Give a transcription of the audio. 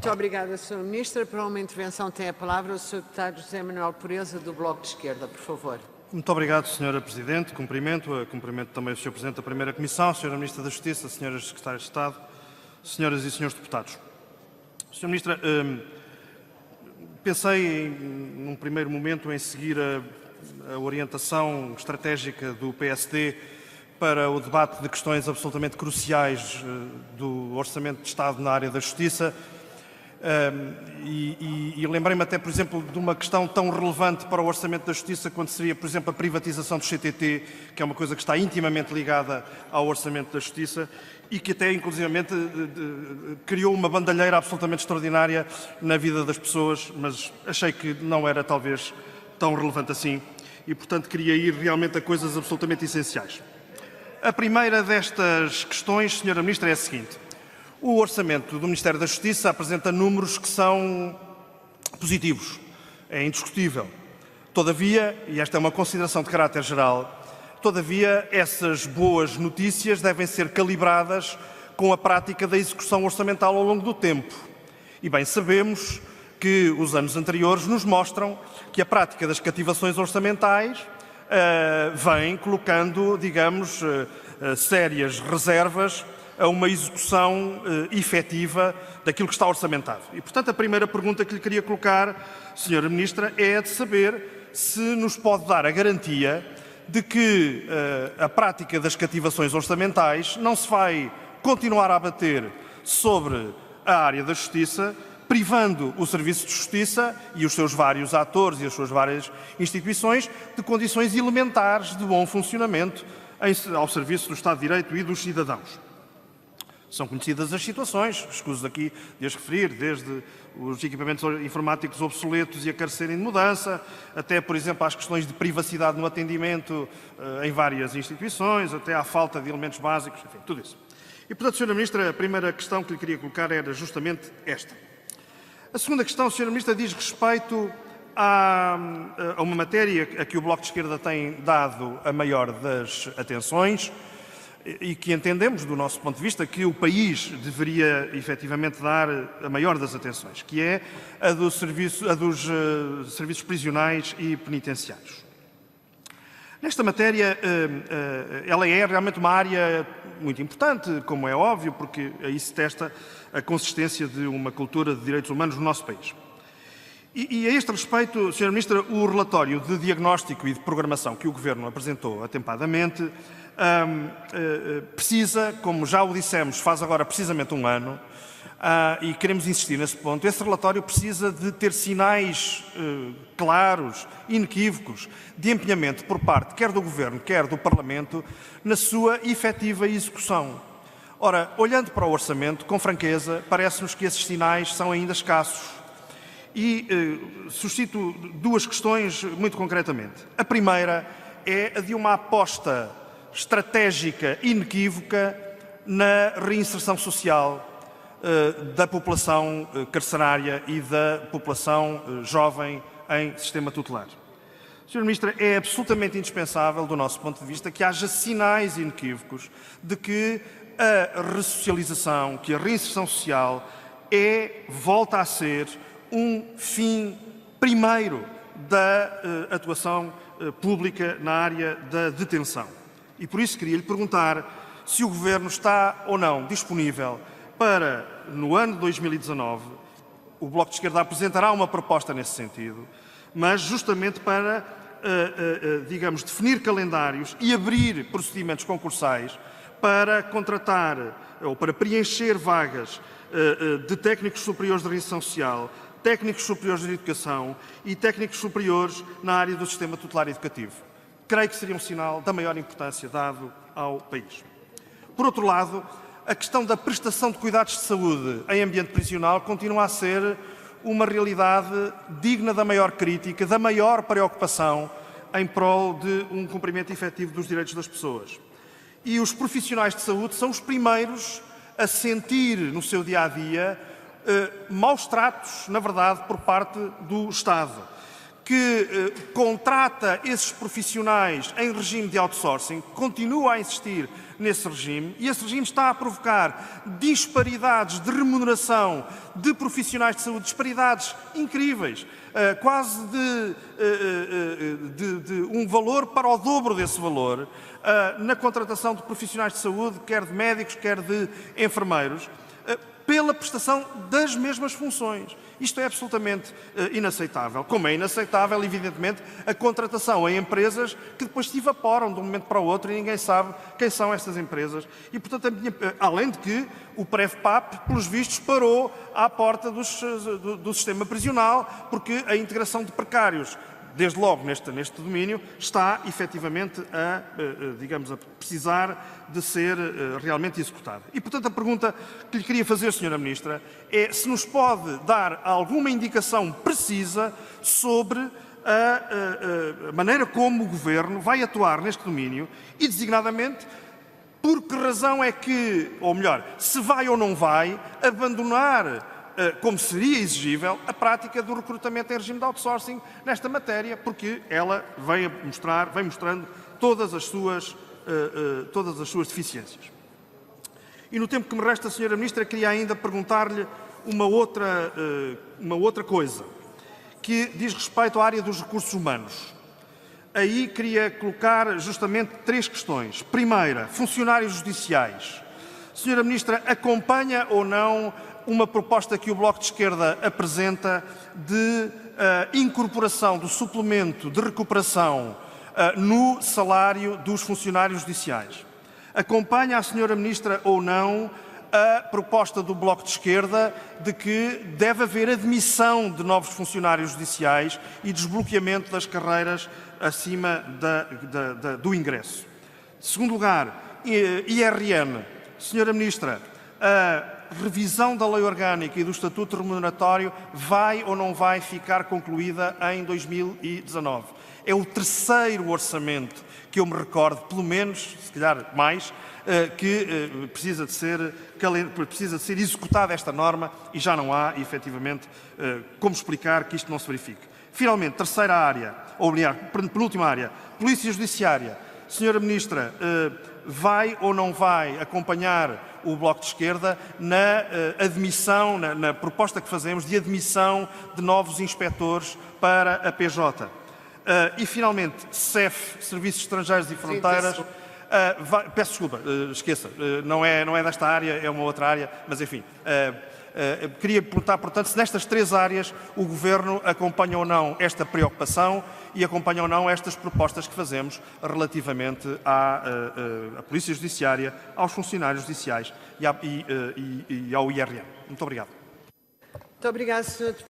Muito obrigada, Sra. Ministra. Para uma intervenção tem a palavra o Sr. Deputado José Manuel Pureza, do Bloco de Esquerda. Por favor. Muito obrigado, Sra. Presidente. Cumprimento também o Sr. Presidente da Primeira Comissão, a Sra. Ministra da Justiça, Sras. Secretárias de Estado, Senhoras e Senhores Deputados. Sra. Ministra, pensei num primeiro momento em seguir a orientação estratégica do PSD para o debate de questões absolutamente cruciais do Orçamento de Estado na área da Justiça. E lembrei-me até, por exemplo, de uma questão tão relevante para o Orçamento da Justiça quanto seria, por exemplo, a privatização do CTT, que é uma coisa que está intimamente ligada ao Orçamento da Justiça e que até, inclusivamente, criou uma bandalheira absolutamente extraordinária na vida das pessoas, mas achei que não era, talvez, tão relevante assim e, portanto, queria ir realmente a coisas absolutamente essenciais. A primeira destas questões, Sra. Ministra, é a seguinte. O orçamento do Ministério da Justiça apresenta números que são positivos, é indiscutível. Todavia, e esta é uma consideração de caráter geral, todavia essas boas notícias devem ser calibradas com a prática da execução orçamental ao longo do tempo. E bem sabemos que os anos anteriores nos mostram que a prática das cativações orçamentais vem colocando, digamos, sérias reservas a uma execução efetiva daquilo que está orçamentado. E, portanto, a primeira pergunta que lhe queria colocar, Sra. Ministra, é a de saber se nos pode dar a garantia de que a prática das cativações orçamentais não se vai continuar a abater sobre a área da Justiça, privando o Serviço de Justiça e os seus vários atores e as suas várias instituições de condições elementares de bom funcionamento ao serviço do Estado de Direito e dos cidadãos. São conhecidas as situações, escuso aqui de as referir, desde os equipamentos informáticos obsoletos e a carecerem de mudança, até, por exemplo, às questões de privacidade no atendimento em várias instituições, até à falta de elementos básicos, enfim, tudo isso. E, portanto, Sra. Ministra, a primeira questão que lhe queria colocar era justamente esta. A segunda questão, Sra. Ministra, diz respeito a uma matéria a que o Bloco de Esquerda tem dado a maior das atenções e que entendemos, do nosso ponto de vista, que o país deveria efetivamente dar a maior das atenções, que é a dos serviços prisionais e penitenciários. Nesta matéria, ela é realmente uma área muito importante, como é óbvio, porque aí se testa a consistência de uma cultura de direitos humanos no nosso país. E a este respeito, Sra. Ministra, o relatório de diagnóstico e de programação que o Governo apresentou atempadamente precisa, como já o dissemos, faz agora precisamente um ano, e queremos insistir nesse ponto, esse relatório precisa de ter sinais claros, inequívocos, de empenhamento por parte quer do Governo, quer do Parlamento, na sua efetiva execução. Ora, olhando para o orçamento, com franqueza, parece-nos que esses sinais são ainda escassos. E suscito duas questões muito concretamente. A primeira é a de uma aposta estratégica inequívoca na reinserção social da população carcerária e da população jovem em sistema tutelar. Sra. Ministra, é absolutamente indispensável, do nosso ponto de vista, que haja sinais inequívocos de que a ressocialização, que a reinserção social volta a ser um fim primeiro da atuação pública na área da detenção. E por isso queria lhe perguntar se o Governo está ou não disponível para, no ano de 2019, o Bloco de Esquerda apresentará uma proposta nesse sentido, mas justamente para, digamos, definir calendários e abrir procedimentos concursais para contratar ou para preencher vagas de técnicos superiores de reinserção social, técnicos superiores de educação e técnicos superiores na área do sistema tutelar educativo. Creio que seria um sinal da maior importância dado ao país. Por outro lado, a questão da prestação de cuidados de saúde em ambiente prisional continua a ser uma realidade digna da maior crítica, da maior preocupação em prol de um cumprimento efetivo dos direitos das pessoas. E os profissionais de saúde são os primeiros a sentir no seu dia-a-dia maus tratos, na verdade, por parte do Estado, que contrata esses profissionais em regime de outsourcing, continua a insistir nesse regime, e esse regime está a provocar disparidades de remuneração de profissionais de saúde, disparidades incríveis, quase de um valor para o dobro desse valor, na contratação de profissionais de saúde, quer de médicos, quer de enfermeiros, pela prestação das mesmas funções. Isto é absolutamente inaceitável. Como é inaceitável, evidentemente, a contratação em empresas que depois se evaporam de um momento para o outro e ninguém sabe quem são estas empresas. E, portanto, além de que o PREVPAP, pelos vistos, parou à porta do sistema prisional, porque a integração de precários, desde logo neste domínio, está efetivamente digamos, a precisar de ser realmente executada. E, portanto, a pergunta que lhe queria fazer, Sra. Ministra, é se nos pode dar alguma indicação precisa sobre a maneira como o Governo vai atuar neste domínio e, designadamente, por que razão é que, ou melhor, se vai ou não vai abandonar, como seria exigível, a prática do recrutamento em regime de outsourcing nesta matéria, porque ela vem mostrando todas as suas deficiências. E no tempo que me resta, Sra. Ministra, queria ainda perguntar-lhe uma outra coisa, que diz respeito à área dos recursos humanos. Aí queria colocar justamente 3 questões. Primeira, funcionários judiciais. Sra. Ministra, acompanha ou não uma proposta que o Bloco de Esquerda apresenta de incorporação do suplemento de recuperação no salário dos funcionários judiciais? Acompanha a Sra. Ministra ou não a proposta do Bloco de Esquerda de que deve haver admissão de novos funcionários judiciais e desbloqueamento das carreiras acima do ingresso? Segundo lugar, IRN. Sra. Ministra, a revisão da lei orgânica e do estatuto remuneratório vai ou não vai ficar concluída em 2019? É o 3º orçamento que eu me recordo, pelo menos, se calhar mais, que precisa de ser executada esta norma e já não há, efetivamente, como explicar que isto não se verifique. Finalmente, terceira área, ou melhor, penúltima área, Polícia Judiciária. Sra. Ministra, vai ou não vai acompanhar o Bloco de Esquerda na admissão, na proposta que fazemos de admissão de novos inspectores para a PJ? E, finalmente, SEF, Serviços Estrangeiros e Fronteiras. Peço desculpa, esqueça, não é desta área, é uma outra área, mas, enfim. Queria perguntar, portanto, se nestas 3 áreas o Governo acompanha ou não esta preocupação e acompanha ou não estas propostas que fazemos relativamente à Polícia Judiciária, aos funcionários judiciais e ao IRN. Muito obrigado. Muito obrigado, Sr.